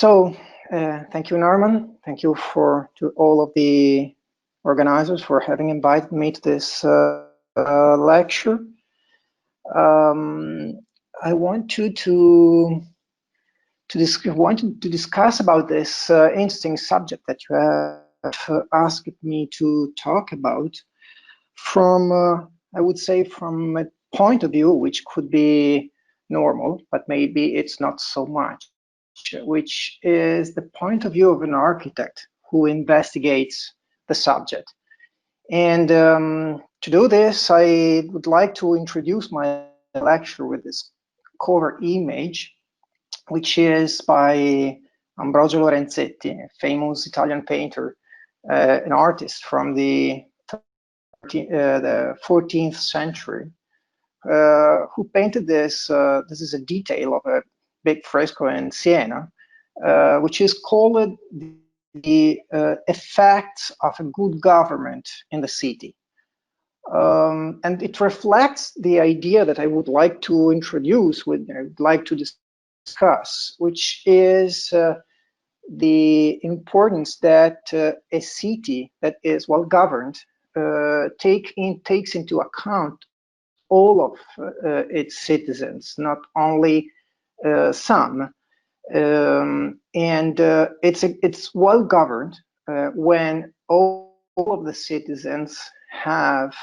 So, thank you, Norman. Thank you to all of the organizers for having invited me to this lecture. I wanted to discuss about this interesting subject that you have asked me to talk about from, I would say, from a point of view which could be normal, but maybe it's not so much, which is the point of view of an architect who investigates the subject. And to do this, I would like to introduce my lecture with this cover image, which is by Ambrogio Lorenzetti, a famous Italian painter, an artist from the 14th century, who painted this. This is a detail of a big fresco in Siena, which is called the effects of a good government in the city. And it reflects the idea that I would like to introduce, I would like to discuss, which is the importance that a city that is well governed takes into account all of its citizens, not only some. It's well governed when all of the citizens have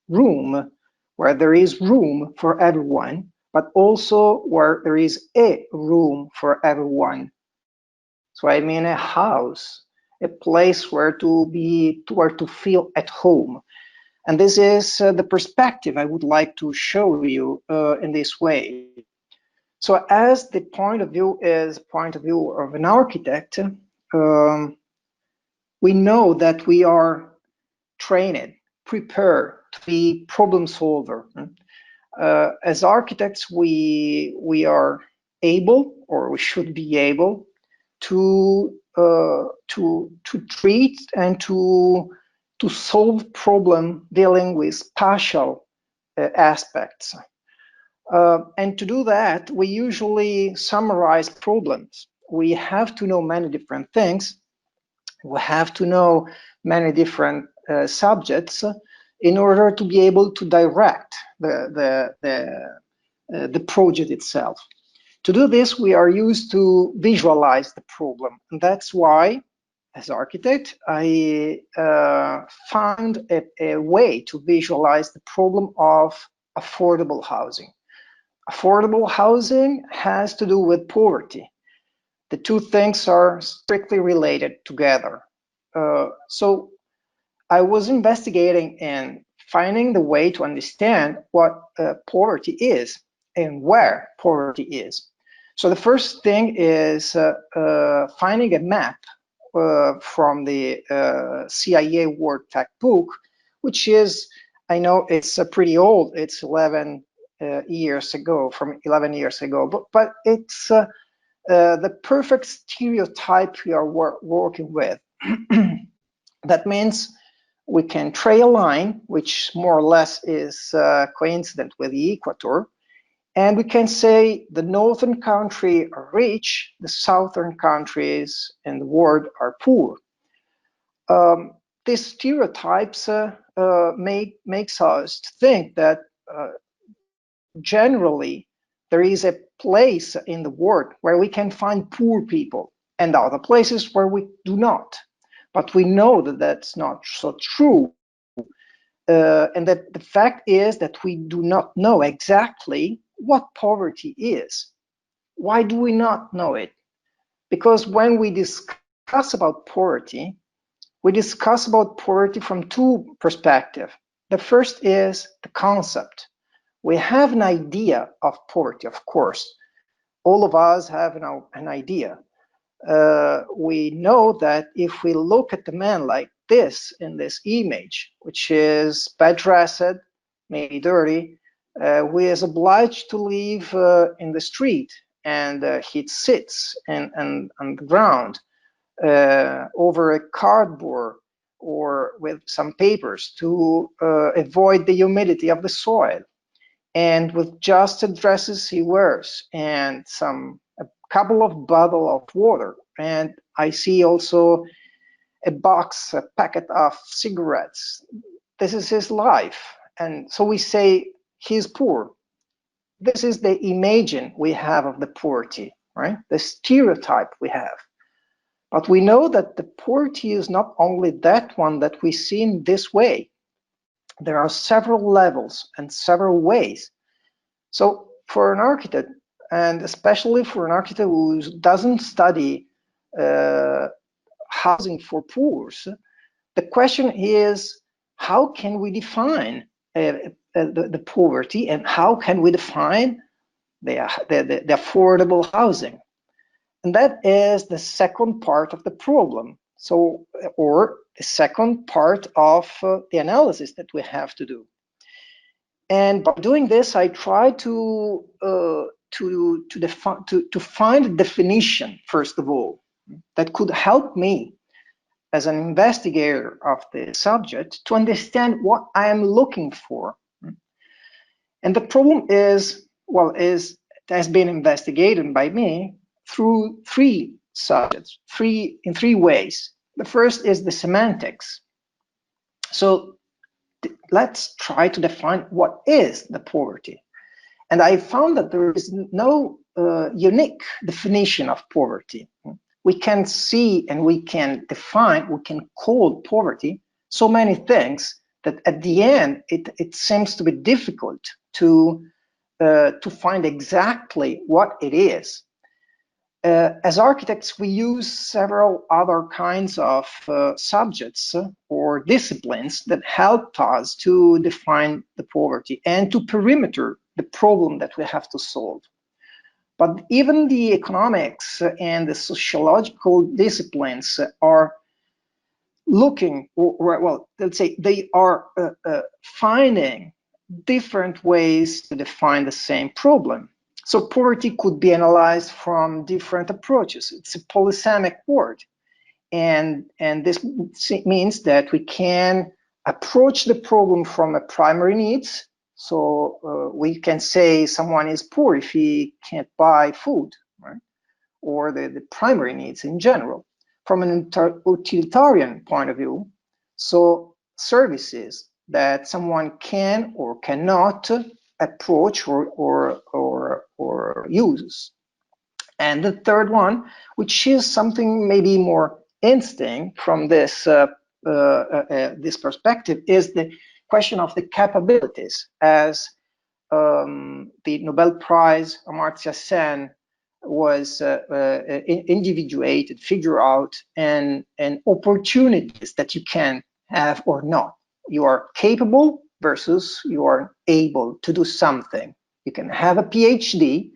room, where there is room for everyone, but also where there is a room for everyone. So I mean a house, a place where to feel at home. And this is the perspective I would like to show you in this way. So as the point of view is point of view of an architect, we know that we are trained, prepared to be problem solver. As architects, we are able, or we should be able, to treat and to solve problem dealing with spatial aspects. And to do that, we usually summarize problems. We have to know many different things. We have to know many different subjects in order to be able to direct the project itself. To do this, we are used to visualize the problem. And that's why, as architect, I found a way to visualize the problem of affordable housing. Affordable housing has to do with poverty. The two things are strictly related together. So I was investigating and finding the way to understand what poverty is and where poverty is. So the first thing is finding a map from the CIA World Fact Book, which is, I know it's pretty old, it's 11 years ago, from 11 years ago, but it's the perfect stereotype we are working with. That means we can trace a line, which more or less is coincident with the equator, and we can say the northern countries are rich, the southern countries in the world are poor. These stereotypes makes us think that generally there is a place in the world where we can find poor people and other places where we do not. But we know that that's not so true. And that the fact is that we do not know exactly what poverty is. Why do we not know it? Because when we discuss about poverty, we discuss about poverty from two perspectives. The first is the concept. We have an idea of poverty, of course. All of us have an idea. We know that if we look at the man like this in this image, which is bad dressed, maybe dirty, who is obliged to live in the street, and he sits on the ground over a cardboard or with some papers to avoid the humidity of the soil, and with just the dresses he wears and a couple of bottles of water and I see also a box, a packet of cigarettes. This is his life. And so we say he's poor. This is the imagine we have of the poverty, right? The stereotype we have. But we know that the poverty is not only that one that we see in this way. There are several levels and several ways. So for an architect, and especially for an architect who doesn't study housing for poor, the question is, how can we define the poverty, and how can we define the affordable housing? And that is the second part of the problem. So, or the second part of the analysis that we have to do. And by doing this, I try to find a definition, first of all, that could help me as an investigator of the subject to understand what I am looking for. And the problem is, well, it has been investigated by me through three subjects, in three ways. The first is the semantics. So let's try to define what is the poverty. And I found that there is no unique definition of poverty. We can see and we can define, we can call poverty so many things that at the end it seems to be difficult to find exactly what it is. As architects, we use several other kinds of subjects or disciplines that help us to define the poverty and to perimeter the problem that we have to solve. But even the economics and the sociological disciplines are looking, well, let's say they are finding different ways to define the same problem. So poverty could be analyzed from different approaches. It's a polysemic word. And this means that we can approach the problem from a primary needs. So we can say someone is poor if he can't buy food, right? Or the primary needs in general. From an utilitarian point of view, so services that someone can or cannot approach or use. And the third one, which is something maybe more instinct from this this perspective, is the question of the capabilities, as the Nobel Prize Amartya Sen was individuated, figure out, and opportunities that you can have or not. You are capable versus you are able to do something. You can have a PhD,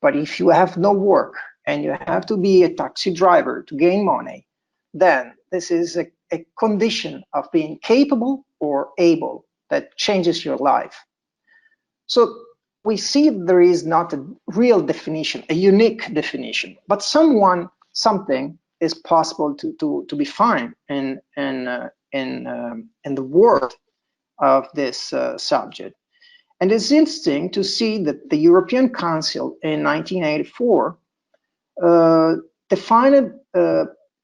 but if you have no work and you have to be a taxi driver to gain money, then this is a condition of being capable or able that changes your life. So we see there is not a real definition, a unique definition, but something is possible to be found in the world of this subject. And it's interesting to see that the European Council in 1984 defined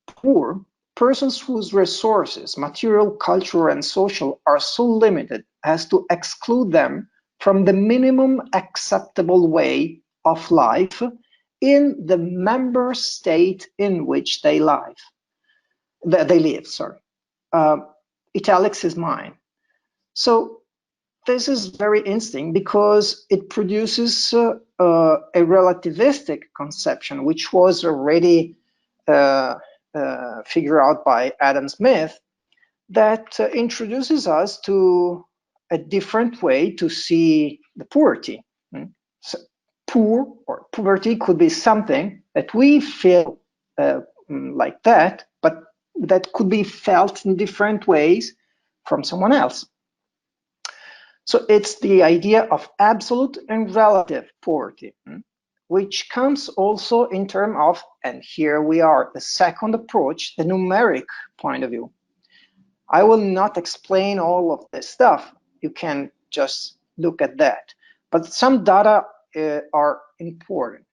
poor persons whose resources, material, cultural, and social, are so limited as to exclude them from the minimum acceptable way of life in the member state in which they live. Italics is mine. So this is very interesting because it produces a relativistic conception, which was already figured out by Adam Smith, that introduces us to a different way to see the poverty. So poor or poverty could be something that we feel like that, but that could be felt in different ways from someone else. So it's the idea of absolute and relative poverty, which comes also in terms of, and here we are, the second approach, the numeric point of view. I will not explain all of this stuff. You can just look at that. But some data are important.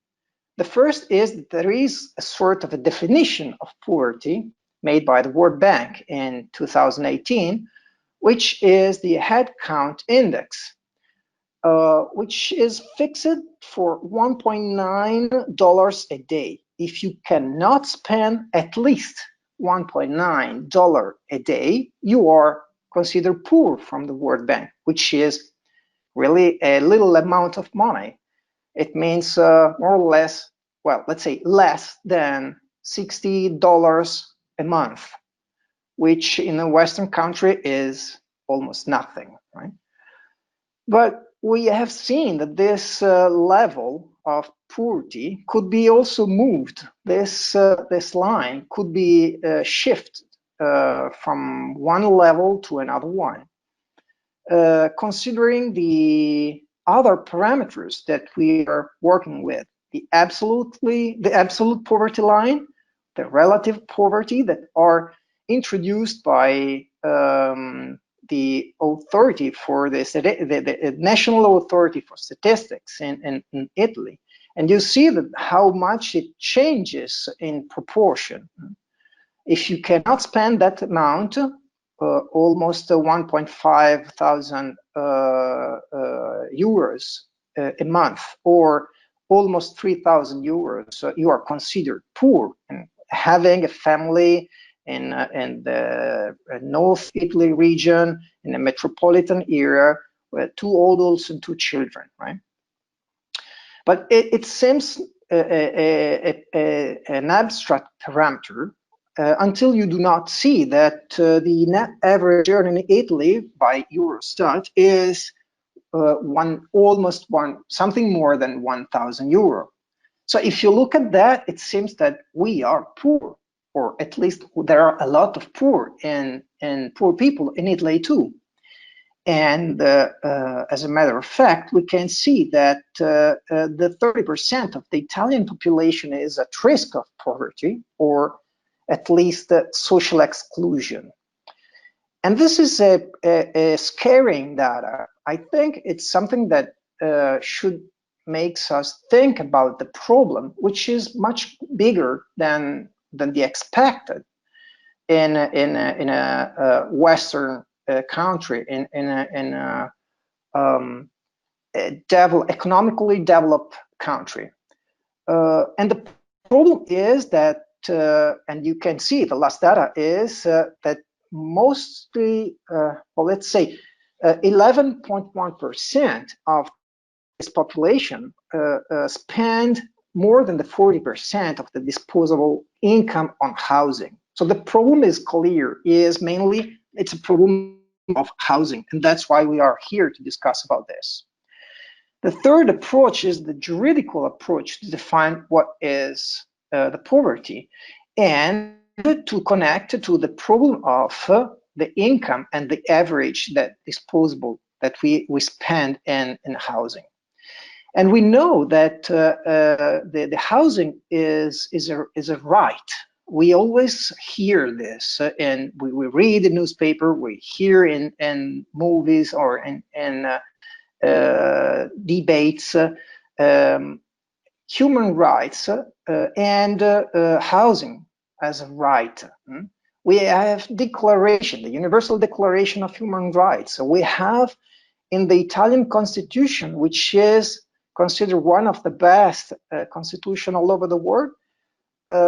The first is that there is a sort of a definition of poverty made by the World Bank in 2018, which is the head count index, which is fixed for $1.9 a day. If you cannot spend at least $1.9 a day, you are considered poor from the World Bank, which is really a little amount of money. It means more or less, well, let's say less than $60 a month, which in a Western country is almost nothing, right? But we have seen that this level of poverty could be also moved. This line could be shifted from one level to another one, considering the other parameters that we are working with: the absolute poverty line, the relative poverty that are introduced by the authority for the National Authority for Statistics in Italy. And you see that how much it changes in proportion. If you cannot spend that amount, almost 1.5 thousand euros a month, or almost 3,000 euros, you are considered poor. And having a family in the North Italy region, in a metropolitan area, with 2 adults and 2 children, right? But it seems an abstract parameter until you do not see that the net average earning in Italy by Eurostat is something more than 1,000 euro. So if you look at that, it seems that we are poor, or at least there are a lot of poor and poor people in Italy too. And as a matter of fact, we can see that the 30% of the Italian population is at risk of poverty, or at least social exclusion. And this is a scaring data. I think it's something that should makes us think about the problem, which is much bigger than the expected in a Western country, in a economically developed country. And the problem is that, and you can see the last data is that mostly, well, let's say 11.1% of this population spend more than the 40% of the disposable income on housing. So the problem is clear, it's a problem of housing, and that's why we are here to discuss about this. The third approach is the juridical approach to define what is the poverty, and to connect to the problem of the income and the average that disposable that we spend in housing. And we know that the housing is a right. We always hear this, and we read the newspaper, we hear in movies or in debates, human rights and housing as a right. We have declaration, the Universal Declaration of Human Rights. So we have in the Italian Constitution, which is considered one of the best constitution all over the world,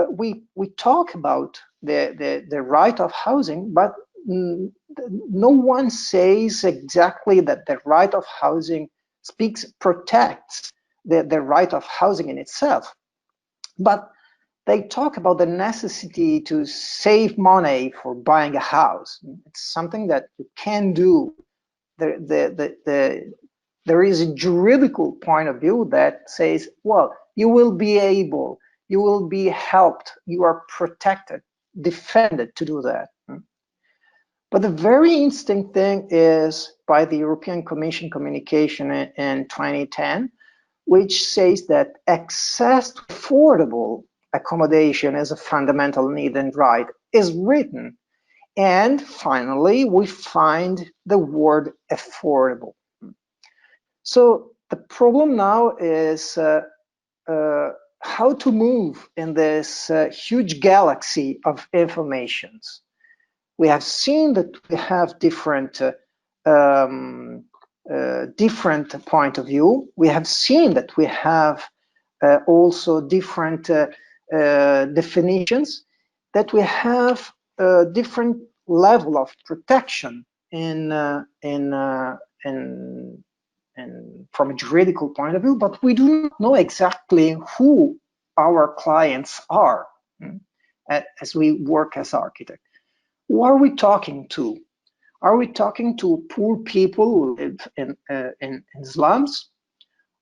we talk about the right of housing, but no one says exactly that the right of housing protects the right of housing in itself. But they talk about the necessity to save money for buying a house. It's something that you can do. There is a juridical point of view that says, well, you will be able, you will be helped, you are protected, defended to do that. But the very interesting thing is by the European Commission communication in 2010, which says that access to affordable accommodation as a fundamental need and right is written. And finally, we find the word affordable. So the problem now is how to move in this huge galaxy of informations. We have seen that we have different different point of view. We have seen that we have also different definitions, that we have a different level of protection from a juridical point of view, but we do not know exactly who our clients are as we work as architects. Who are we talking to? Are we talking to poor people who live in slums?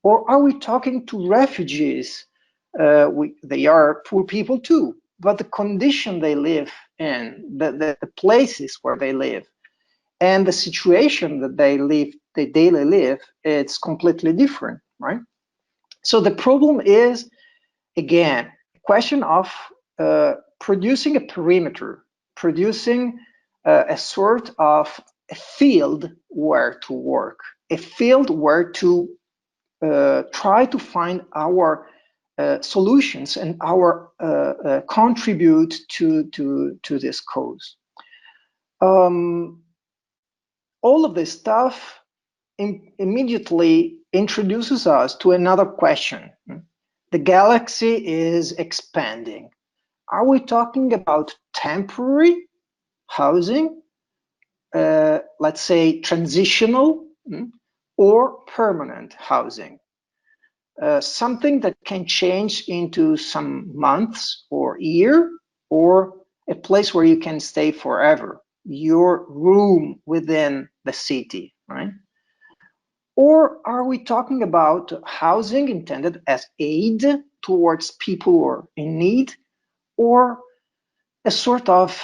Or are we talking to refugees? They are poor people too, but the condition they live in, the places where they live, and the situation that they daily live, it's completely different, right? So the problem is, again, a question of producing a perimeter, producing a sort of a field where to work, a field where to try to find our solutions and our contribute to this cause. All of this stuff immediately introduces us to another question. The galaxy is expanding. Are we talking about temporary housing, let's say transitional, or permanent housing? Something that can change into some months or year, or a place where you can stay forever, your room within the city, right? Or are we talking about housing intended as aid towards people who are in need, or a sort of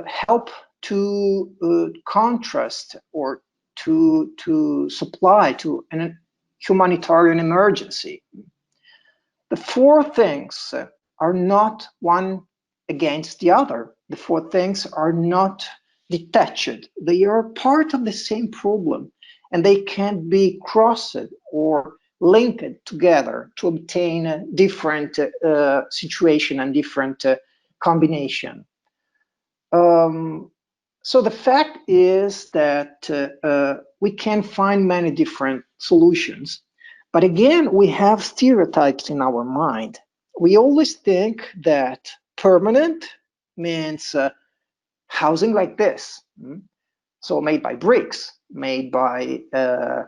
help to contrast or to supply to an humanitarian emergency? The four things are not one against the other. The four things are not detached. They are part of the same problem, and they can be crossed or linked together to obtain a different situation and different combination. So the fact is that we can find many different solutions, but again, we have stereotypes in our mind. We always think that permanent means housing like this. So made by bricks, made by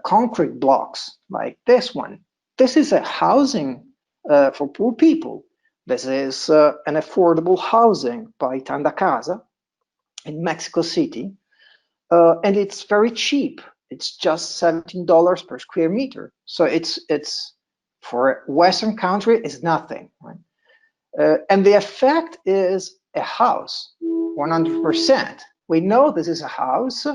concrete blocks like this one. This is a housing for poor people. This is an affordable housing by Tanda Casa in Mexico City, and it's very cheap. It's just $17 per square meter. So it's for a Western country is nothing, right? And the effect is a house, 100%. We know this is a house.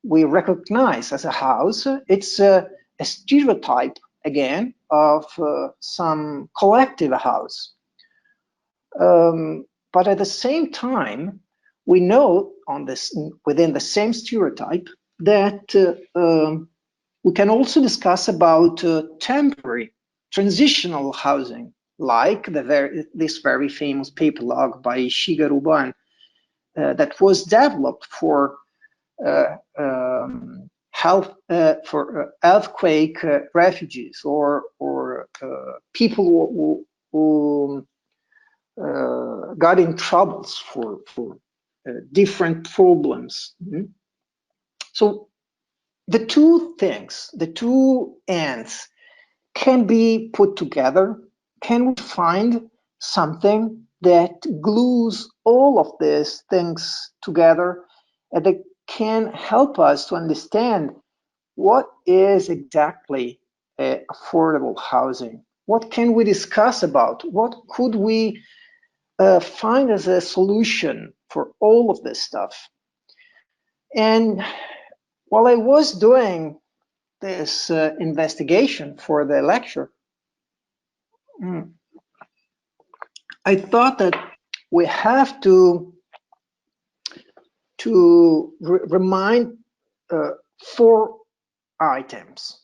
We recognize as a house. It's a stereotype again of some collective house. But at the same time, we know on this within the same stereotype that we can also discuss about temporary transitional housing, like this very famous paper log by Shigeru Ban that was developed for earthquake refugees or people who got in troubles for different problems. So the two things, the two ends can be put together. Can we find something that glues all of these things together and that can help us to understand what is exactly affordable housing? What can we discuss about? What could we find as a solution for all of this stuff? And while I was doing this investigation for the lecture, I thought that we have to remind 4 items.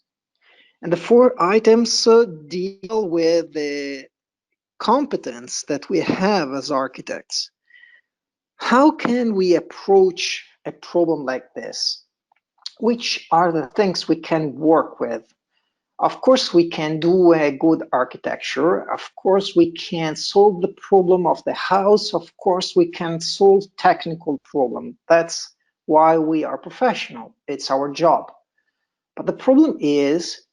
And the 4 items deal with the competence that we have as architects, how can we approach a problem like this? Which are the things we can work with? Of course, we can do a good architecture. Of course, we can solve the problem of the house. Of course, we can solve technical problem. That's why we are professional. It's our job. But the problem is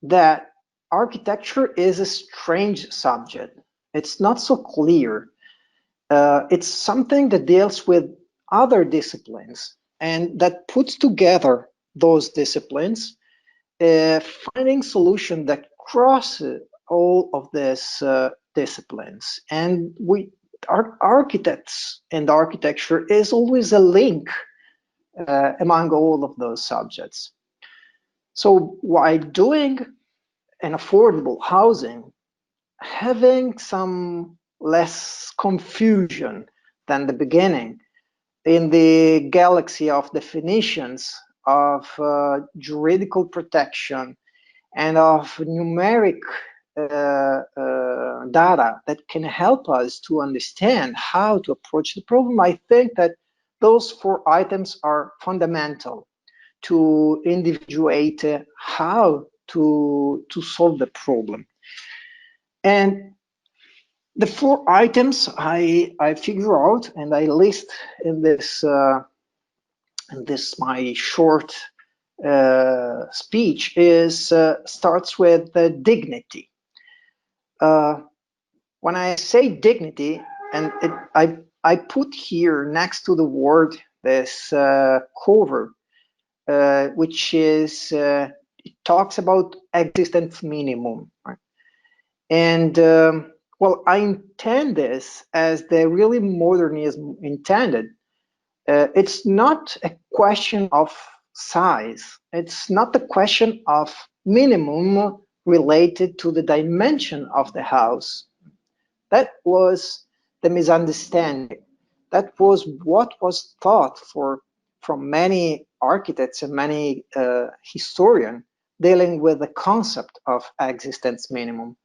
that architecture is a strange subject. It's not so clear. It's something that deals with other disciplines and that puts together those disciplines, finding solution that cross all of these disciplines. And our architects and architecture is always a link among all of those subjects. So while doing an affordable housing, having some less confusion than the beginning in the galaxy of definitions of juridical protection and of numeric data that can help us to understand how to approach the problem, I think that those 4 items are fundamental to individuate how to solve the problem. And the 4 items I figure out and I list in this my short speech is starts with the dignity. When I say dignity, and I put here next to the word this cover, which is it talks about existence minimum, right? And well, I intend this as the really modernism intended. It's not a question of size. It's not a question of minimum related to the dimension of the house. That was the misunderstanding. That was what was thought from many architects and many historians dealing with the concept of existence minimum.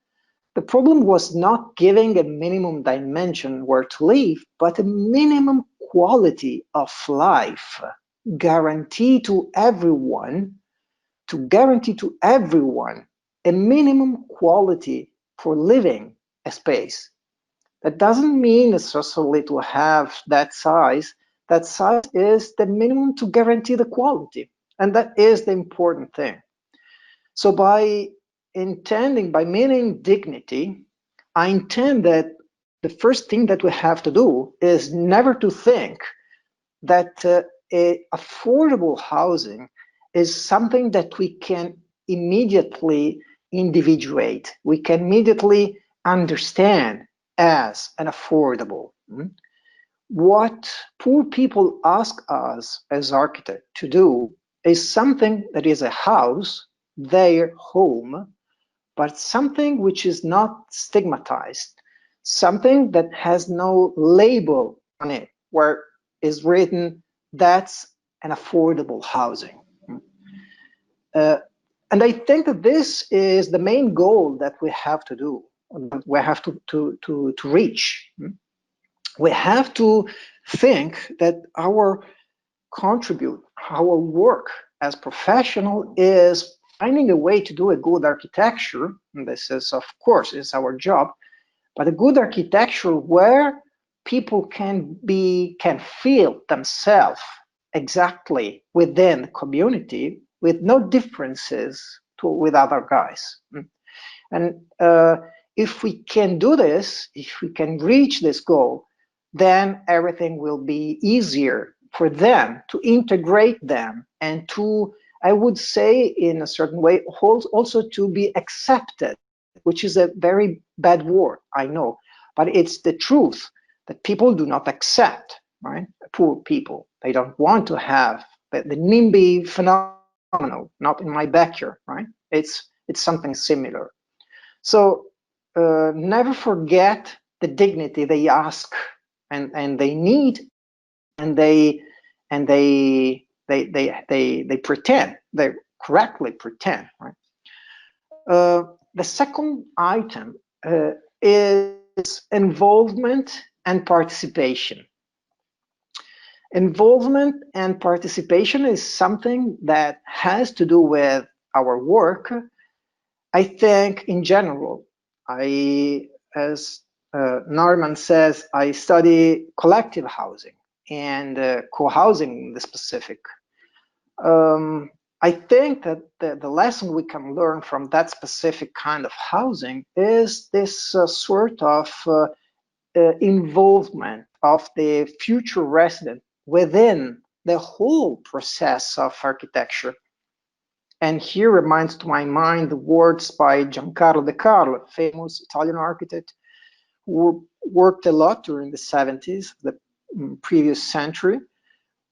The problem was not giving a minimum dimension where to live, but a minimum quality of life, guarantee to everyone, a minimum quality for living a space. That doesn't mean necessarily to have that size. That size is the minimum to guarantee the quality, and that is the important thing. So by meaning dignity, I intend that the first thing that we have to do is never to think that affordable housing is something that we can immediately individuate. We can immediately understand as an affordable. What poor people ask us as architects to do is something that is a house, their home, but something which is not stigmatized, something that has no label on it where is written that's an affordable housing. And I think that this is the main goal that we have to do, we have to reach. We have to think that our work as professional is finding a way to do a good architecture. And this is, of course, is our job, but a good architecture where people can feel themselves exactly within the community with no differences with other guys. And if we can do this, if we can reach this goal, then everything will be easier for them to integrate them and to, I would say in a certain way, also to be accepted, which is a very bad word, I know, but it's the truth that people do not accept, right? Poor people, they don't want to have the NIMBY phenomenon, not in my backyard, right? It's something similar. So never forget the dignity they ask and they need, and they pretend, they correctly pretend, right? The second item is involvement and participation. Involvement and participation is something that has to do with our work. I think in general, as Norman says, I study collective housing and co-housing in the specific. I think that the lesson we can learn from that specific kind of housing is this sort of involvement of the future resident within the whole process of architecture. And here reminds to my mind the words by Giancarlo De Carlo, famous Italian architect who worked a lot during the 70s, the previous century,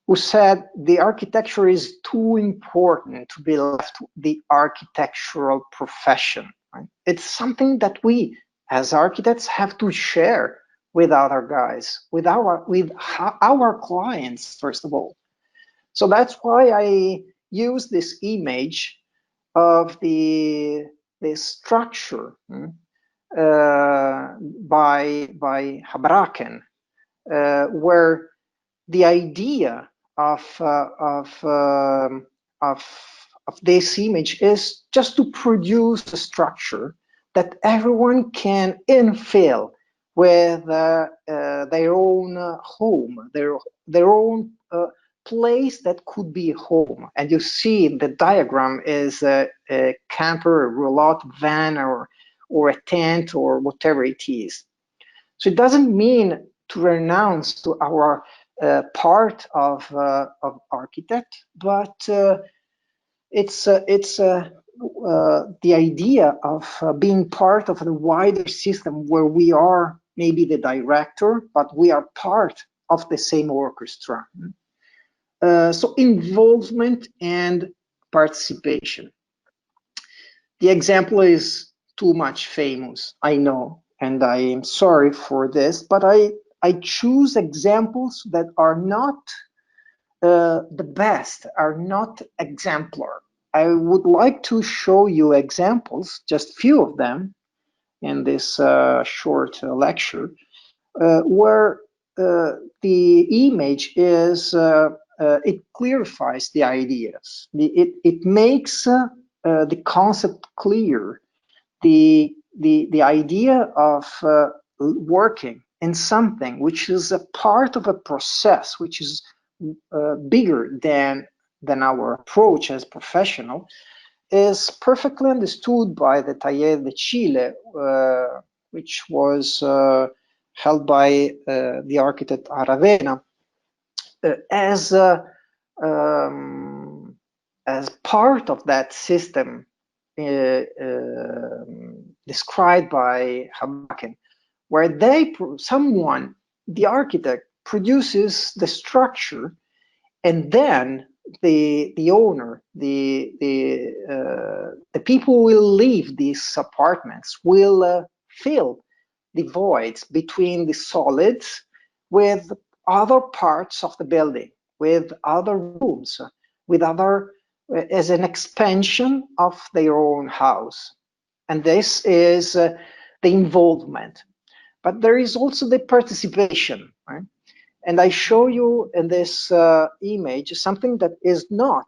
who said the architecture is too important to be left to the architectural profession. Right? It's something that we, as architects, have to share with other guys, with our clients, first of all. So that's why I use this image of the structure by Habraken, where the idea of this image is just to produce a structure that everyone can infill with their own home, their own place that could be home. And you see the diagram is a camper, a roulotte van, or a tent, or whatever it is. So it doesn't mean to renounce to our part of architect, but it's the idea of being part of the wider system where we are maybe the director, but we are part of the same orchestra. So involvement and participation. The example is too much famous, I know, and I am sorry for this, but I choose examples that are not the best, are not exemplar. I would like to show you examples, just few of them, in this short lecture, where the image is, it clarifies the ideas. It makes the concept clear. The idea of working in something which is a part of a process which is bigger than our approach as professional is perfectly understood by the Taller de Chile, which was held by the architect Aravena as part of that system described by Habaken, where the architect produces the structure, and then the owner, the people who will leave these apartments will fill the voids between the solids with other parts of the building, with other rooms, with other, as an expansion of their own house. And this is the involvement. But there is also the participation, right? And I show you in this image something that is not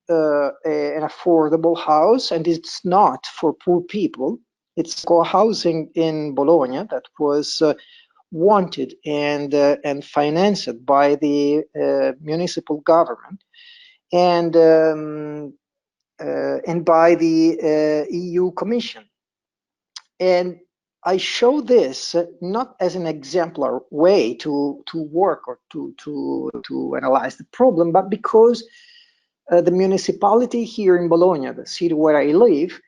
an affordable house, and it's not for poor people. It's co-housing in Bologna that was wanted and financed by the municipal government and by the EU Commission. And I show this not as an exemplar way to work or to analyze the problem, but because the municipality here in Bologna, the city where I live,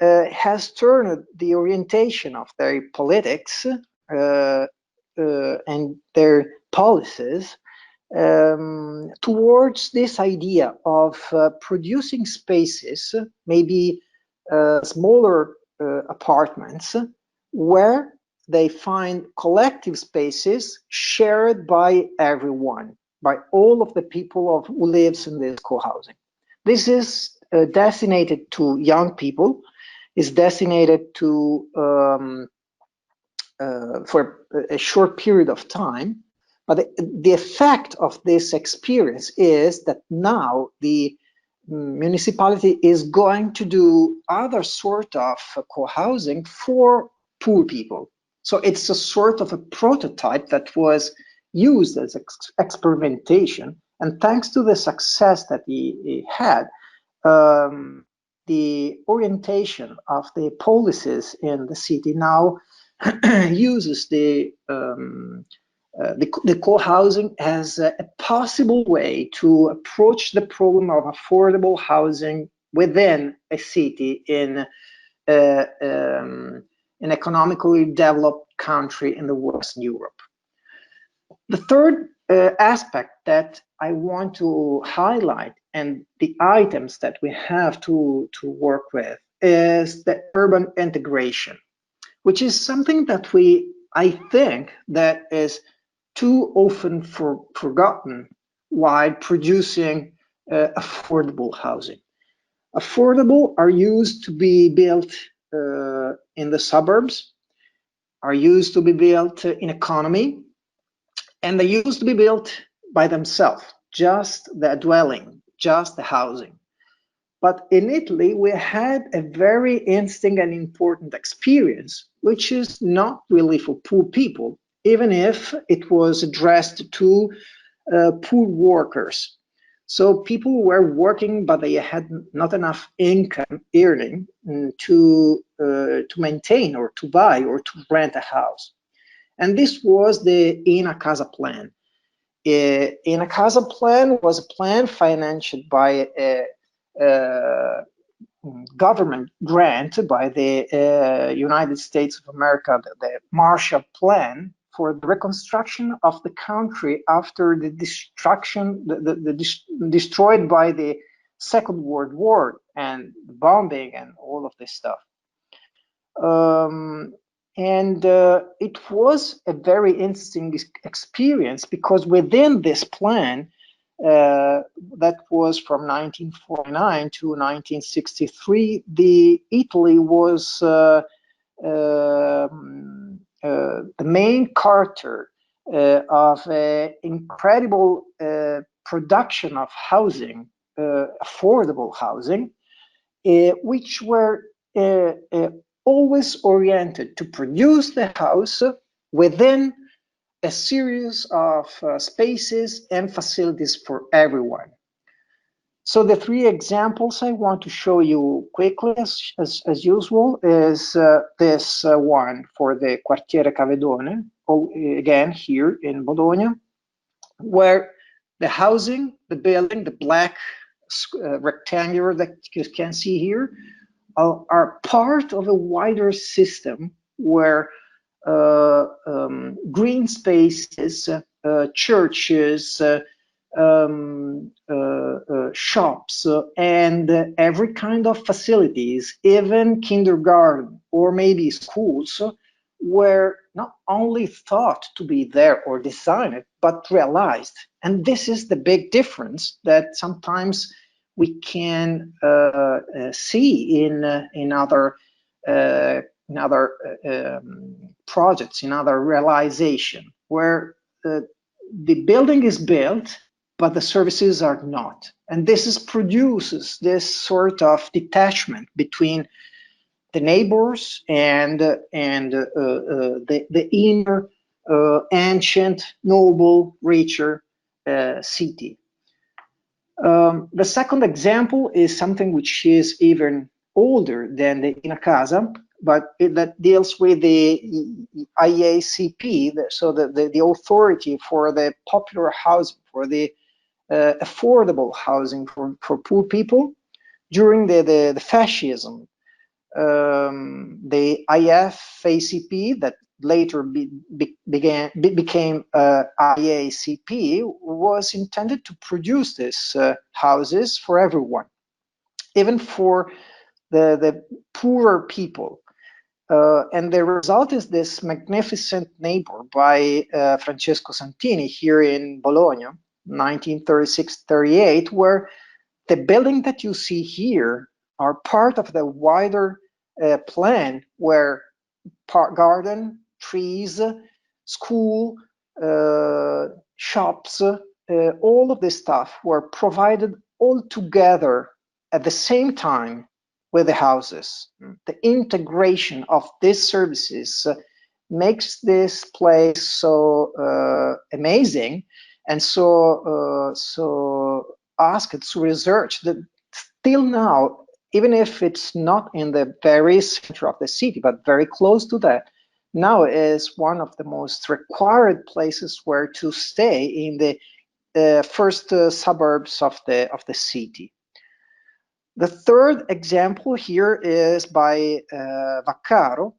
has turned the orientation of their politics and their policies towards this idea of producing spaces, maybe smaller apartments, where they find collective spaces shared by everyone, by all of the people who lives in this co-housing. This is designated to young people, is designated to for a short period of time. But the effect of this experience is that now the municipality is going to do other sort of co-housing for poor people. So it's a sort of a prototype that was used as experimentation. And thanks to the success that he had, the orientation of the policies in the city now uses the co-housing as a possible way to approach the problem of affordable housing within a city in an economically developed country in the Western Europe. The third aspect that I want to highlight, and the items that we have to work with, is the urban integration, which is something that I think that is too often forgotten while producing affordable housing. Affordable are used to be built in the suburbs, are used to be built in economy, and they used to be built by themselves, just the dwelling, just the housing. But in Italy, we had a very interesting and important experience, which is not really for poor people, even if it was addressed to poor workers. So people were working, but they had not enough income earning to maintain or to buy or to rent a house. And this was the Una Casa plan. Una Casa plan was a plan financed by a government grant by the United States of America, the Marshall Plan for the reconstruction of the country after the destruction, destroyed by the Second World War and the bombing and all of this stuff. It was a very interesting experience because within this plan, that was from 1949 to 1963, Italy was the main charter of an incredible production of housing, affordable housing, which were always oriented to produce the house within a series of spaces and facilities for everyone. So the three examples I want to show you quickly, as usual, is this one for the Quartiere Cavedone, again here in Bologna, where the housing, the building, the black rectangular that you can see here, are part of a wider system where green spaces, churches, shops, and every kind of facilities, even kindergarten or maybe schools, were not only thought to be there or designed, but realized. And this is the big difference that sometimes we can see in other projects, in other realization, where the building is built, but the services are not. And this produces this sort of detachment between the neighbors and the inner, ancient, noble, richer city. The second example is something which is even older than the Una Casa, but that deals with the IACP, so the authority for the popular housing, for the affordable housing for poor people during the fascism. The IFACP, that later became IACP, was intended to produce these houses for everyone, even for the poorer people. And the result is this magnificent neighbor by Francesco Santini here in Bologna, 1936-38, where the building that you see here are part of the wider plan where garden, trees, school, shops, all of this stuff were provided all together at the same time with the houses. The integration of these services makes this place so amazing and so asked to research that still now, even if it's not in the very center of the city, but very close to that, now is one of the most required places where to stay in the first suburbs of the city. The third example here is by Vaccaro,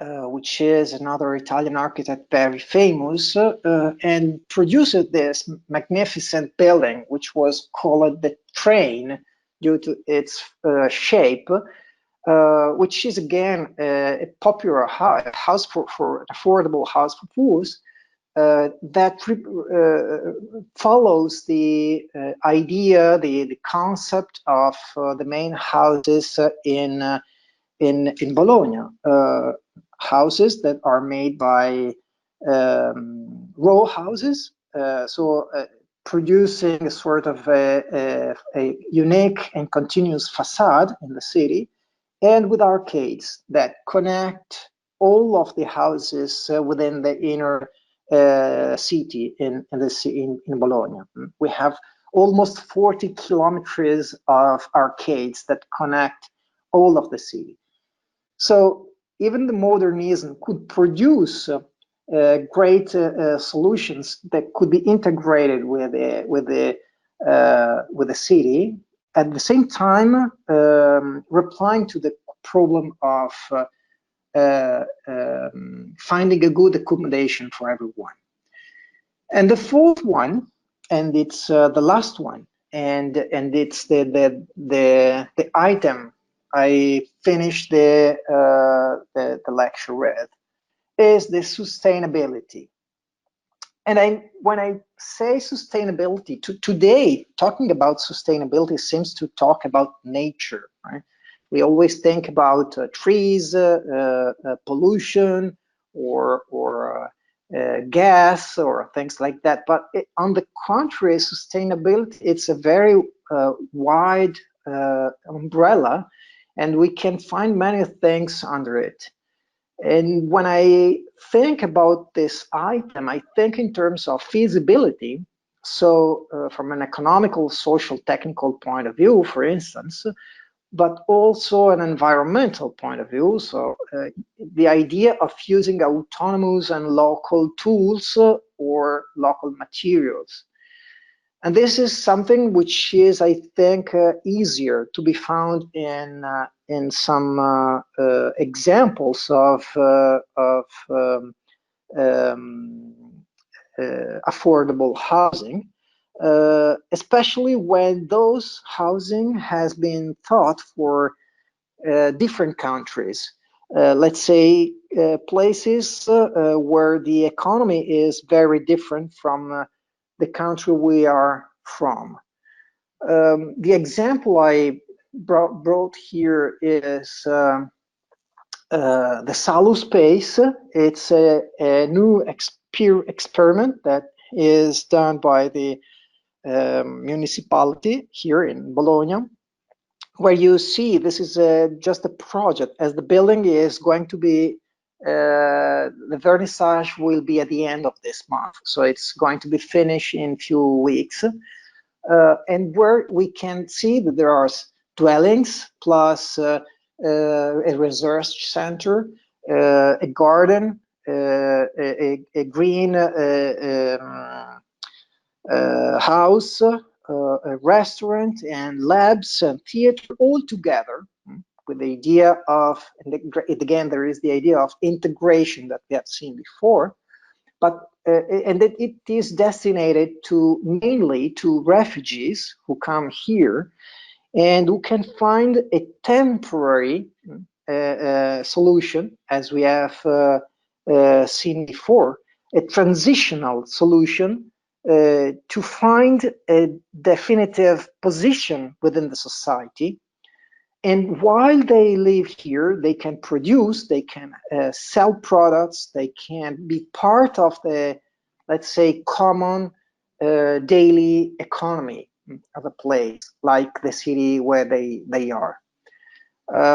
which is another Italian architect, very famous, and produced this magnificent building, which was called the Train due to its shape, which is again a popular house for an affordable house for fools. That follows the idea, the concept of the main houses in Bologna, houses that are made by row houses, producing a sort of a unique and continuous facade in the city, and with arcades that connect all of the houses within the inner city in Bologna. We have almost 40 kilometers of arcades that connect all of the city. So even the modernism could produce great solutions that could be integrated with the city, at the same time replying to the problem of finding a good accommodation for everyone. And the fourth one, and it's the last one, and it's the item I finished the lecture with, is the sustainability. And when I say sustainability, today talking about sustainability seems to talk about nature, right? We always think about trees, pollution, or gas, or things like that. But on the contrary, sustainability, it's a very wide umbrella, and we can find many things under it. And when I think about this item, I think in terms of feasibility. So from an economical, social, technical point of view, for instance, but also an environmental point of view. So the idea of using autonomous and local tools or local materials. And this is something which is, I think, easier to be found in some examples of affordable housing, especially when those housing has been thought for different countries. Let's say places where the economy is very different from the country we are from. The example I brought here is the Salu space. It's a new experiment that is done by the municipality here in Bologna, where you see this is just a project, as the building is going to be the vernissage will be at the end of this month, so it's going to be finished in a few weeks, and where we can see that there are dwellings plus a research center, a garden, a green house, a restaurant, and labs and theater all together, with the idea of, and again, there is the idea of integration that we have seen before, but and that it is designated to mainly to refugees who come here and who can find a temporary solution, as we have seen before, a transitional solution to find a definitive position within the society, And while they live here, they can produce, they can sell products, they can be part of the, let's say, common daily economy of a place like the city where they are.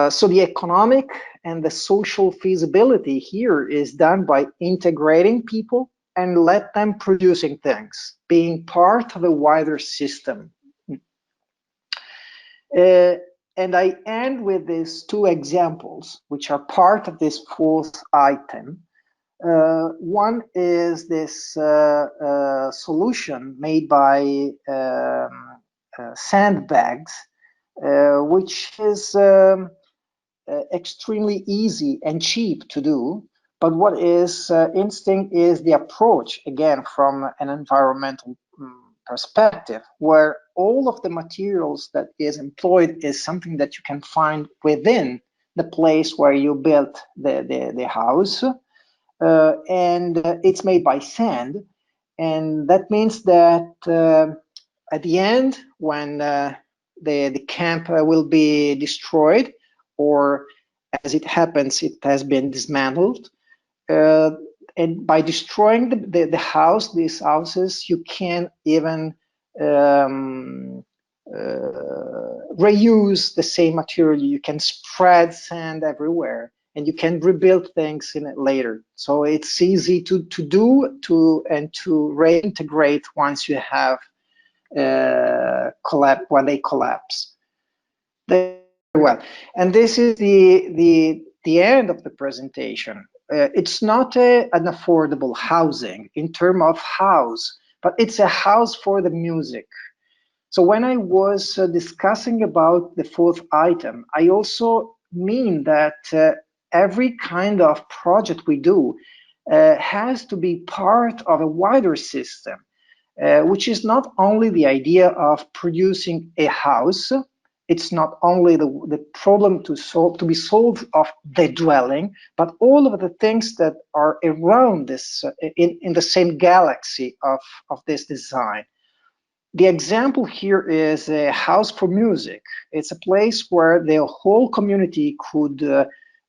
So the economic and the social feasibility here is done by integrating people and let them producing things, being part of a wider system. And I end with these two examples, which are part of this fourth item. One is this solution made by sandbags, which is extremely easy and cheap to do. But what is interesting is the approach, again, from an environmental perspective, where all of the materials that is employed is something that you can find within the place where you built the house. And it's made by sand. And that means that at the end, when the camp will be destroyed, or as it happens, it has been dismantled. And by destroying the house, these houses, you can even reuse the same material. You can spread sand everywhere, and you can rebuild things in it later. So it's easy to do and to reintegrate once you have when they collapse. Very well. And this is the end of the presentation. It's not an affordable housing in terms of house, but it's a house for the music. So when I was discussing about the fourth item, I also mean that every kind of project we do has to be part of a wider system, which is not only the idea of producing a house. It's not only the problem to be solved of the dwelling, but all of the things that are around this in the same galaxy of this design. The example here is a house for music. It's a place where the whole community could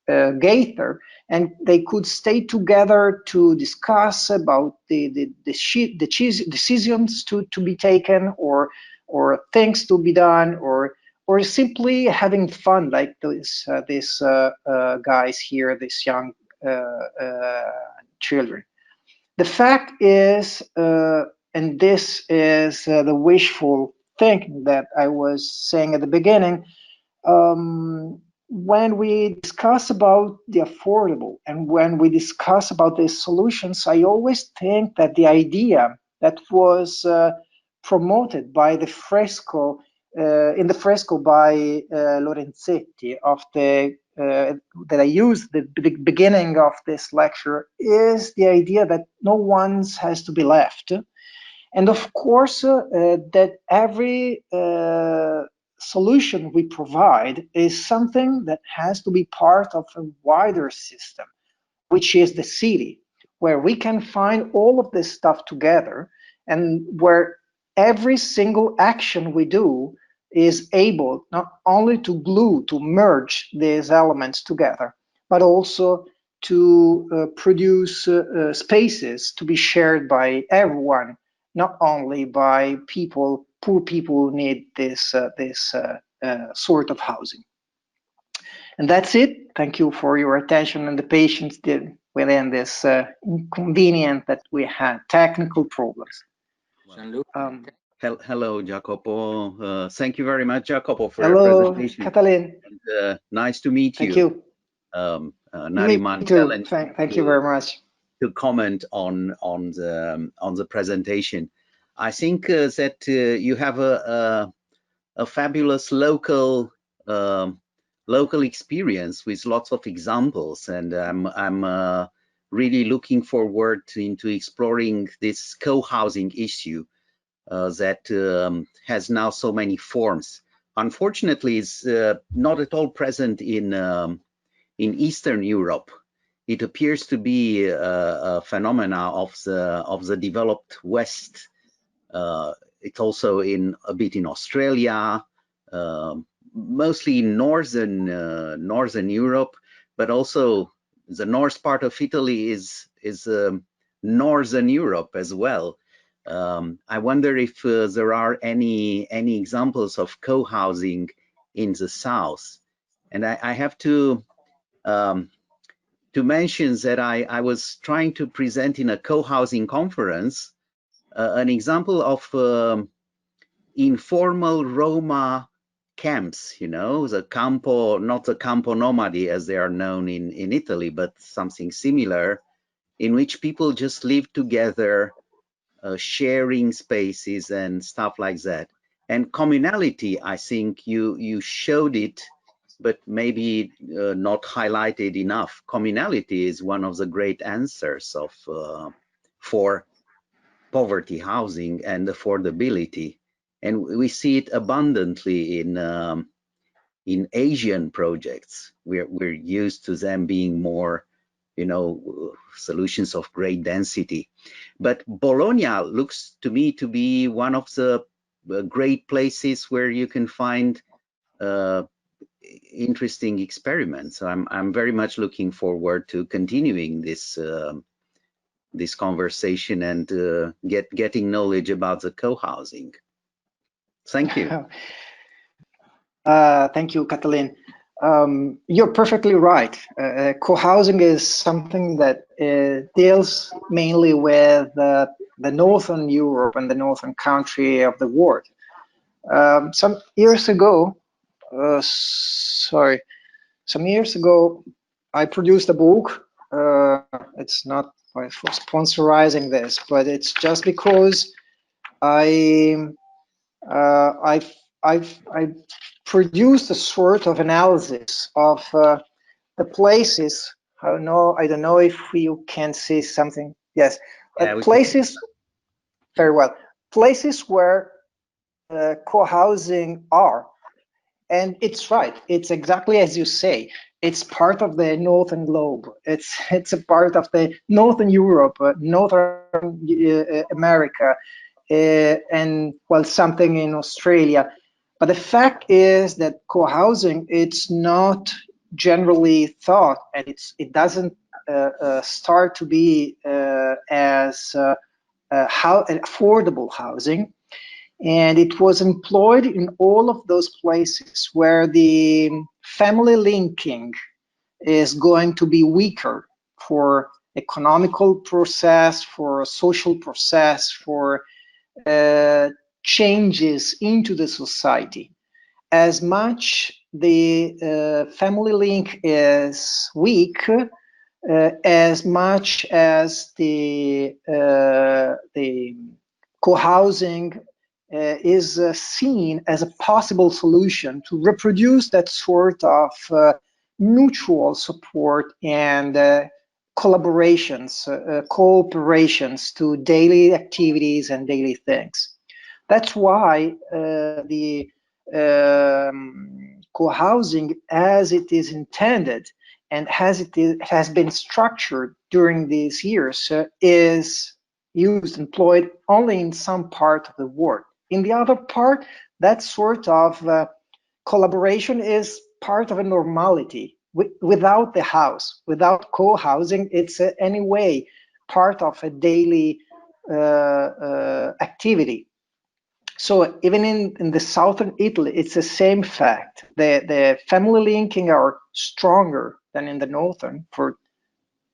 gather, and they could stay together to discuss about the decisions to be taken, or things to be done, or simply having fun, like these guys here, these young children. The fact is, and this is the wishful thinking that I was saying at the beginning, when we discuss about the affordable and when we discuss about these solutions, I always think that the idea that was promoted by the fresco, in the fresco by Lorenzetti of the that I used at the beginning of this lecture, is the idea that no one has to be left. And of course, that every solution we provide is something that has to be part of a wider system, which is the city, where we can find all of this stuff together, and where every single action we do is able not only to glue, to merge these elements together, but also to produce spaces to be shared by everyone, not only by poor people who need this sort of housing. And that's it. Thank you for your attention and the patience within this inconvenient that we had, technical problems. Hello, Jacopo. Thank you very much, Jacopo, for your presentation. Hello, Catalin. And, nice to meet you. you. Me too. Thank you very much. To comment on the presentation, I think that you have a fabulous local experience with lots of examples, and I'm really looking forward into exploring this co-housing issue that has now so many forms. Unfortunately, it's not at all present in Eastern Europe. It appears to be a phenomena of the developed West. It's also a bit in Australia, mostly northern Europe, but also the north part of Italy is northern Europe as well. I wonder if there are any examples of co-housing in the south. And I have to mention that I was trying to present in a co-housing conference an example of informal Roma camps, you know, the campo, not the campo nomadi as they are known in Italy, but something similar, in which people just live together, sharing spaces and stuff like that. And communality, I think you showed it, but maybe not highlighted enough. Communality is one of the great answers of for poverty housing and affordability, and we see it abundantly in Asian projects. We're used to them being more, you know, solutions of great density. But Bologna looks to me to be one of the great places where you can find interesting experiments. I'm very much looking forward to continuing this this conversation and getting knowledge about the co-housing. Thank you. Thank you, Katalin. You're perfectly right. Co-housing is something that deals mainly with the northern Europe and the northern country of the world. Some years ago, I produced a book. It's not for sponsorizing this, but it's just because I produced a sort of analysis of the places. I don't know if you can see something. Yes, Yeah, places. Very well. Places where co-housing are, and it's right. It's exactly as you say. It's part of the northern globe. It's a part of the northern Europe, northern America, and well, something in Australia. But the fact is that co-housing, it's not generally thought, and it doesn't start to be as how affordable housing, and it was employed in all of those places where the family linking is going to be weaker for economical process, for social process, for changes into the society. As much the family link is weak, as much as the co-housing is seen as a possible solution to reproduce that sort of mutual support and collaborations, cooperations to daily activities and daily things. That's why the co-housing, as it is intended and as it has been structured during these years, is used, employed only in some part of the world. In the other part, that sort of collaboration is part of a normality. Without the house, without co-housing, it's anyway part of a daily activity. So even in the southern Italy, it's the same fact. The family linking are stronger than in the northern for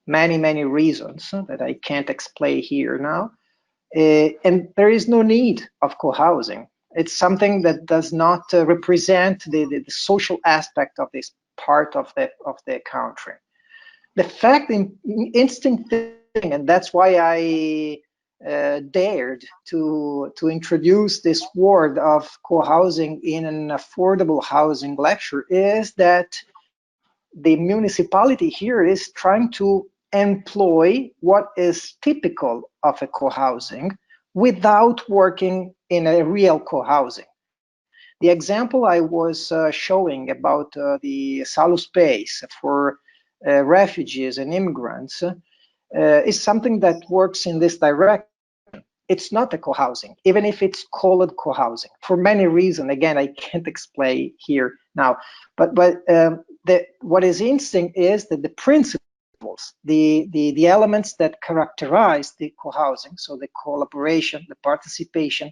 many reasons that I can't explain here now. And there is no need of co-housing. It's something that does not represent the social aspect of this part of the country. The fact, instinct thing, and that's why I dared to introduce this word of co-housing in an affordable housing lecture, is that the municipality here is trying to employ what is typical of a co-housing without working in a real co-housing. The example I was showing about the Salo space for refugees and immigrants is something that works in this direction. it's not a co-housing, even if it's called co-housing, for many reasons. Again, I can't explain here now. But what is interesting is that the principles, the elements that characterize the co-housing, so the collaboration, the participation,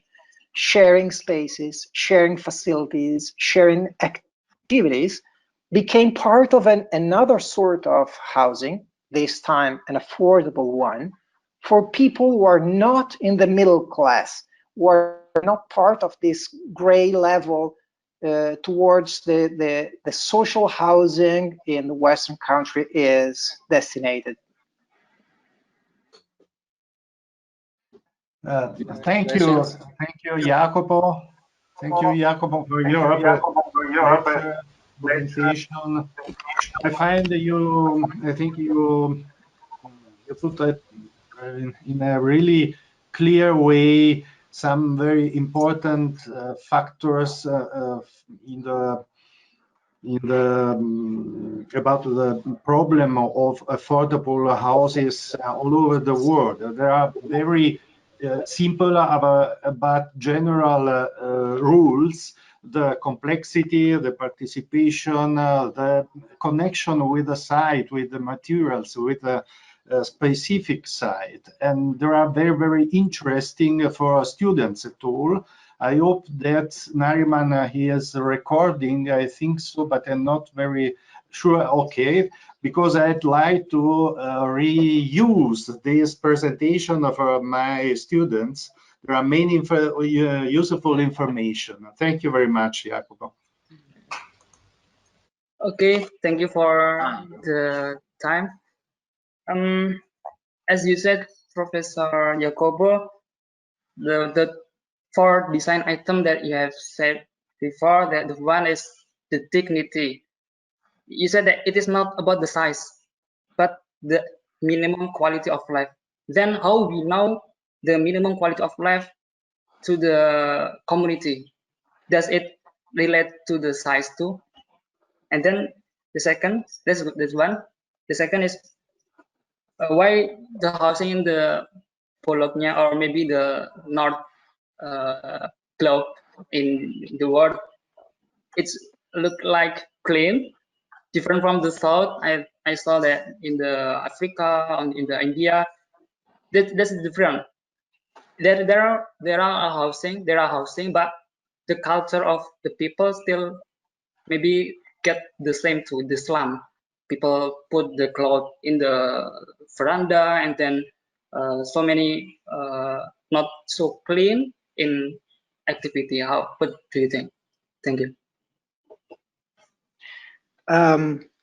sharing spaces, sharing facilities, sharing activities, became part of another sort of housing, this time an affordable one, for people who are not in the middle class, who are not part of this gray level towards the social housing in the Western country is destinated. Thank you, Jacopo. Thank you, Jacopo, for your presentation. I find I think you put it in a really clear way some very important factors about the problem of affordable houses all over the world. There are very simple but general rules: the complexity, the participation, the connection with the site, with the materials, with the specific site. And they are very, very interesting for students at all. I hope that Nariman he is recording. I think so, but I'm not very sure. Okay, because I'd like to reuse this presentation for my students. There are many useful information. Thank you very much, Jacopo. Okay, thank you for the time. As you said, Professor Jacopo, the four design items that you have said before, that the one is the dignity. You said that it is not about the size, but the minimum quality of life. Then how we know the minimum quality of life to the community? Does it relate to the size too? And then the second, this one. The second is why the housing in the Bologna or maybe the North globe in the world, it's look like clean, different from the south. I saw that in the Africa, in the India, that's different. There are housing, but the culture of the people still maybe get the same to the slum. People put the clothes in the veranda, and then so many not so clean in activity. What do you think? Thank you.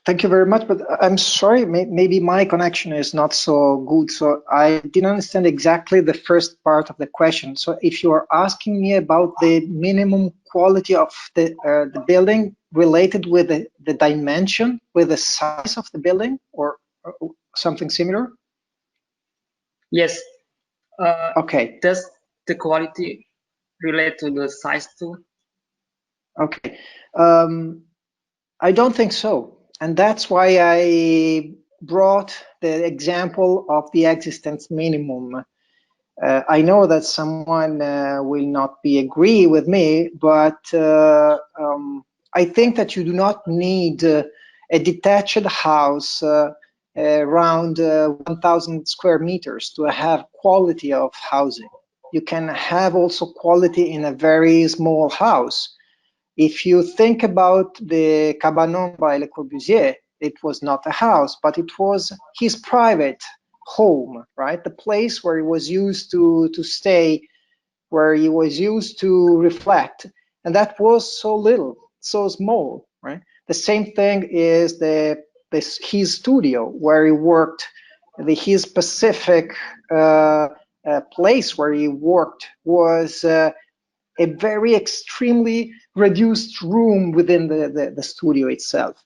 Thank you very much, but I'm sorry, maybe my connection is not so good, so I didn't understand exactly the first part of the question. So if you are asking me about the minimum quality of the building related with the dimension, with the size of the building, or something similar? Yes. Okay. Does the quality relate to the size too? Okay. I don't think so. And that's why I brought the example of the existence minimum. I know that someone will not be agree with me, but I think that you do not need a detached house around 1,000 square meters to have quality of housing. You can have also quality in a very small house. If you think about the Cabanon by Le Corbusier, it was not a house, but it was his private home, right? The place where he was used to stay, where he was used to reflect. And that was so little, so small, right? The same thing is his studio where he worked, his specific place where he worked was a very extremely reduced room within the studio itself.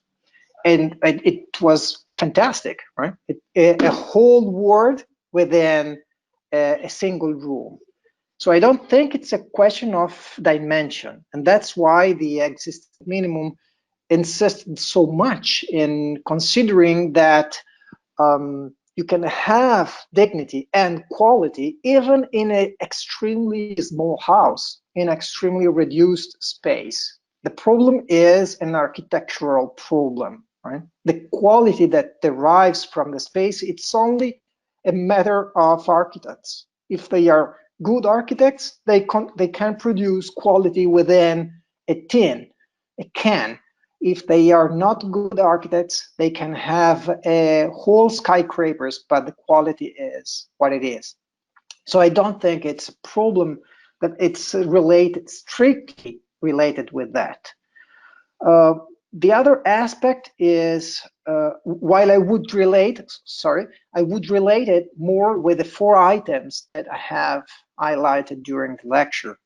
And it was fantastic, right? A whole world within a single room. So I don't think it's a question of dimension. And that's why the existence minimum insisted so much in considering that you can have dignity and quality even in an extremely small house, in extremely reduced space. The problem is an architectural problem, right? The quality that derives from the space, it's only a matter of architects. If they are good architects, they can produce quality within a can. If they are not good architects, they can have whole skyscrapers, but the quality is what it is. So I don't think it's a problem that it's related, strictly related with that. The other aspect is, while I would relate it more with the 4 items that I have highlighted during the lecture.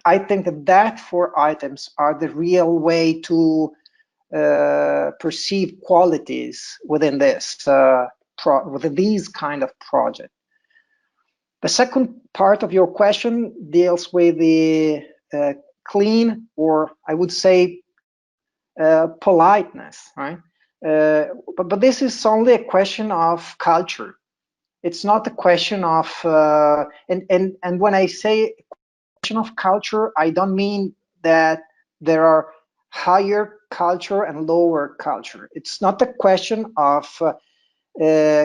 I think that 4 items are the real way to perceive qualities within this within these kind of project. The second part of your question deals with the clean, or I would say politeness, right? But this is only a question of culture. It's not a question of and when I say question of culture, I don't mean that there are higher culture and lower culture. It's not a question of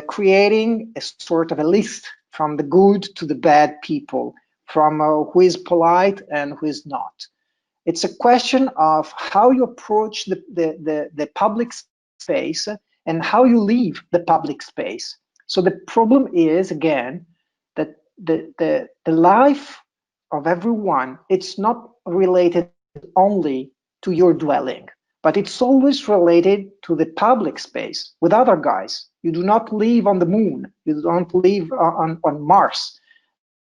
creating a sort of a list from the good to the bad people, from who is polite and who is not. It's a question of how you approach the public space and how you leave the public space. So the problem is, again, that the life of everyone, it's not related only to your dwelling, but it's always related to the public space with other guys. You do not live on the moon. You don't live on Mars.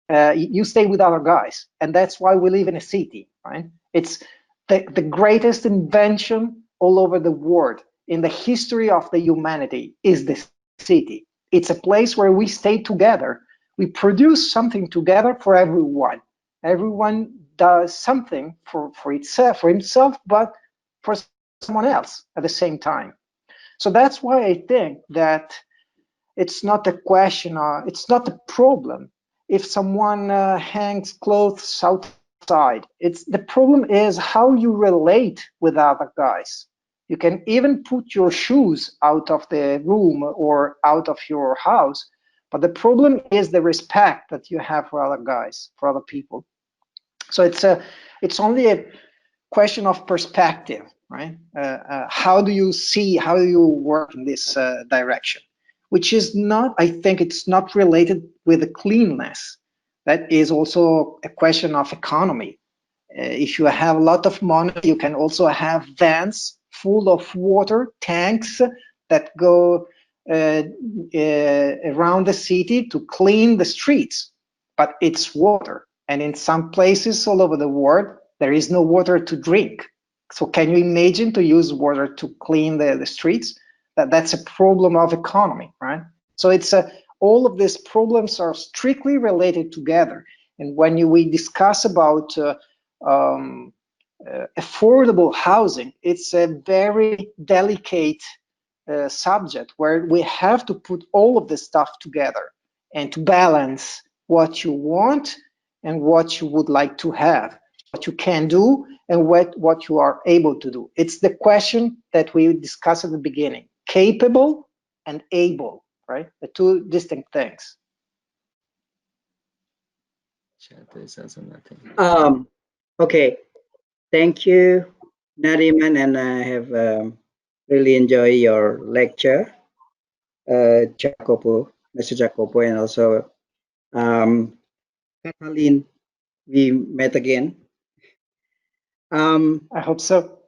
You stay with other guys. And that's why we live in a city, right? It's the greatest invention all over the world in the history of the humanity is the city. It's a place where we stay together. We produce something together for everyone. Everyone does something for himself, but for someone else at the same time. So that's why I think that it's not a question, it's not a problem if someone hangs clothes outside. The problem is how you relate with other guys. You can even put your shoes out of the room or out of your house, but the problem is the respect that you have for other guys, for other people. So it's only a question of perspective, right? How do you work in this direction? Which is not, I think it's not related with the cleanliness. That is also a question of economy. If you have a lot of money, you can also have vans full of water, tanks that go around the city to clean the streets, but it's water. And in some places all over the world, there is no water to drink. So can you imagine to use water to clean the streets? That's a problem of economy, right? So it's all of these problems are strictly related together. And when we discuss about affordable housing, it's a very delicate subject where we have to put all of this stuff together and to balance what you want and what you would like to have, what you can do and what you are able to do. It's the question that we discussed at the beginning, capable and able, right? The two distinct things. Okay, thank you, Nariman, and I have really enjoyed your lecture, Jacopo, Mr. Jacopo, and also Kathleen. We met again. I hope so.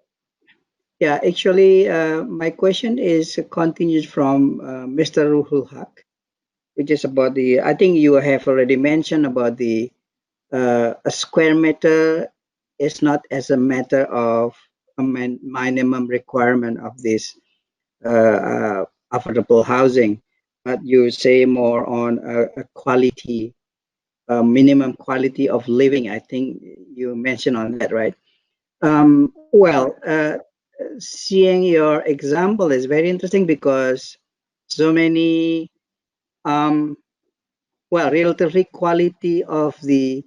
Yeah, actually, my question is continued from Mr. Ruhul Haq, which is about I think you have already mentioned about a square meter is not as a matter of a minimum requirement of this affordable housing, but you say more on a quality, minimum quality of living. I think you mentioned on that, right? Well, seeing your example is very interesting because so many well, relatively quality of the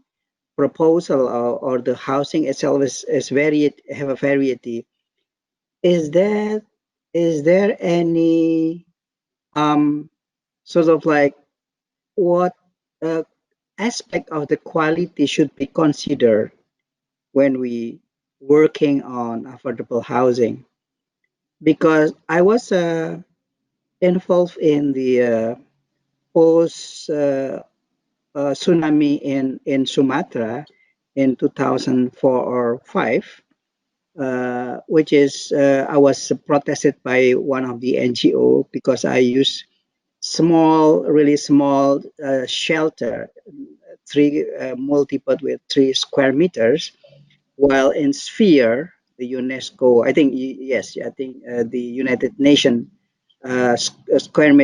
proposal or the housing itself is have a variety. Is there any sort of like what uh, aspect of the quality should be considered when we working on affordable housing? Because I was involved in the post tsunami in Sumatra in 2004 or 5, which is I was protested by one of the NGO because I used really small shelter, three multiple with 3 square meters, while in Sphere, the UNESCO, I think yes, I think the United Nations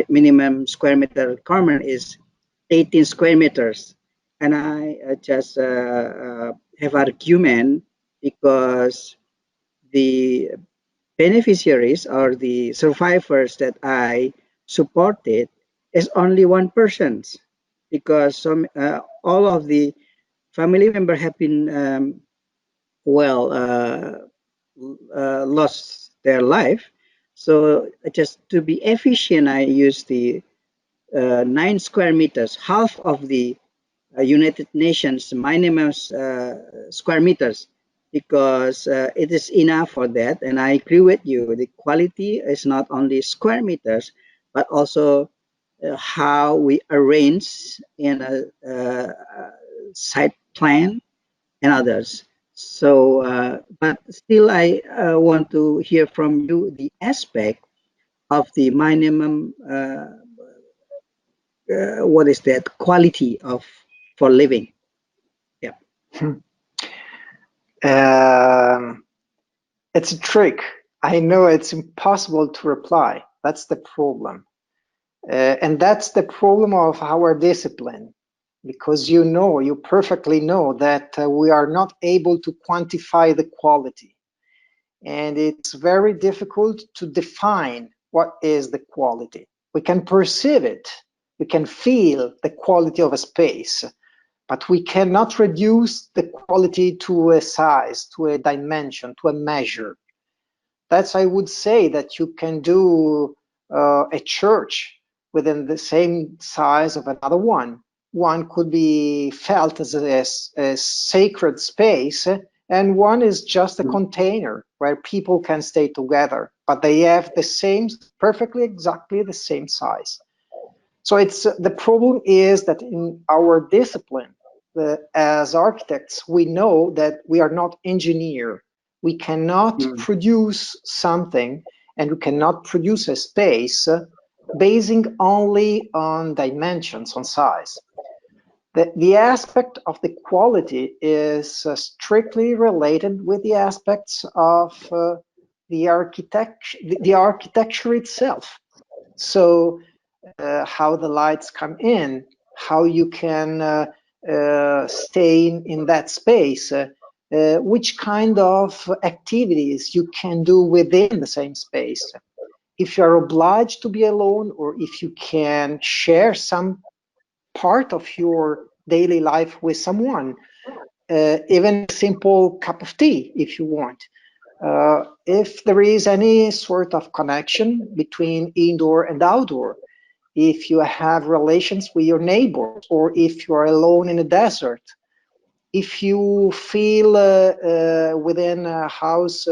minimum square meter requirement is 18 square meters, and I just have argument because the beneficiaries or the survivors that I supported is only one person's because all of the family member have been well lost their life. So just to be efficient, I use the 9 square meters, half of the United Nations minimum square meters, because it is enough for that. And I agree with you. The quality is not only square meters, but also how we arrange in a site plan and others. So, but still, I want to hear from you the aspect of the minimum. What is that quality of for living? Yeah. It's a trick. I know it's impossible to reply. That's the problem. And that's the problem of our discipline, because you perfectly know that we are not able to quantify the quality. And it's very difficult to define what is the quality. We can perceive it, we can feel the quality of a space, but we cannot reduce the quality to a size, to a dimension, to a measure. That's, I would say, that you can do a church within the same size of another one. One could be felt as a sacred space, and one is just a container where people can stay together, but they have the same, perfectly exactly the same size. So it's the problem is that in our discipline, as architects, we know that we are not engineers. We cannot produce something, and we cannot produce a space basing only on dimensions, on size. The aspect of the quality is strictly related with the aspects of the architecture itself. So how the lights come in, how you can stay in that space, which kind of activities you can do within the same space. If you're obliged to be alone, or if you can share some part of your daily life with someone, even a simple cup of tea if you want. If there is any sort of connection between indoor and outdoor, if you have relations with your neighbors, or if you are alone in a desert, if you feel within a house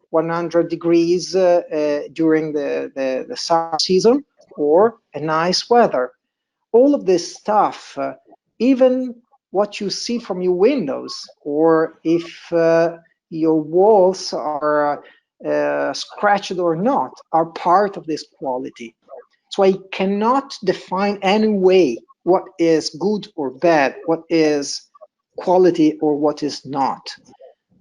100 degrees during the summer season, or a nice weather, all of this stuff, even what you see from your windows, or if your walls are scratched or not, are part of this quality. So I cannot define any way what is good or bad, what is quality or what is not.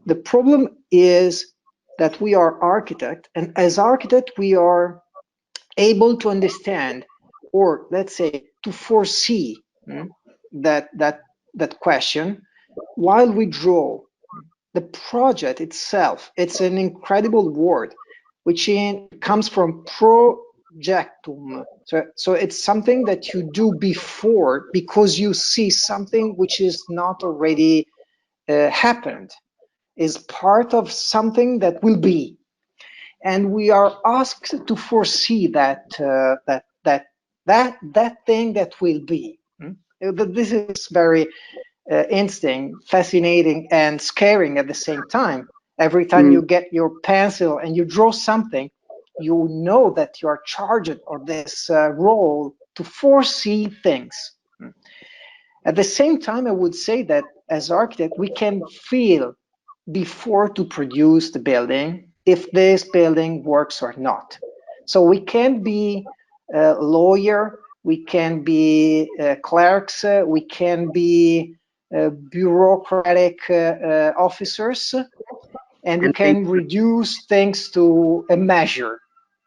The problem is that we are architects, and as architects we are able to understand, or let's say to foresee that question while we draw. The project itself, it's an incredible word, which comes from subjectum. So it's something that you do before because you see something which is not already happened, is part of something that will be. And we are asked to foresee that that thing that will be. This is very interesting, fascinating, and scaring at the same time. Every time you get your pencil and you draw something, you know that you are charged of this role to foresee things. At the same time, I would say that as architect, we can feel before to produce the building if this building works or not. So we can be a lawyer, we can be clerks, we can be bureaucratic officers, and we can reduce things to a measure,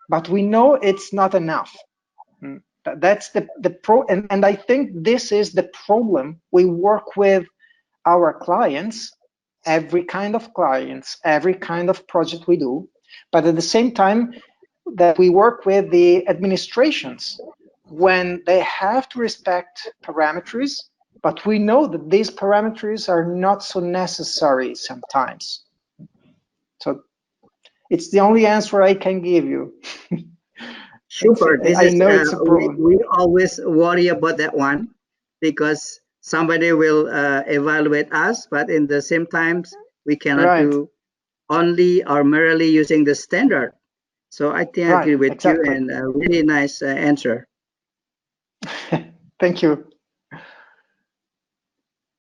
but we know it's not enough. That's the pro, and I think this is the problem we work with our clients, every kind of clients, every kind of project we do, but at the same time that we work with the administrations when they have to respect parameters, but we know that these parameters are not so necessary sometimes. So it's the only answer I can give you. Super. I know it's a problem. We always worry about that one because somebody will evaluate us, but in the same times we cannot do only or merely using the standard. So I think I agree with you, and a really nice answer. Thank you.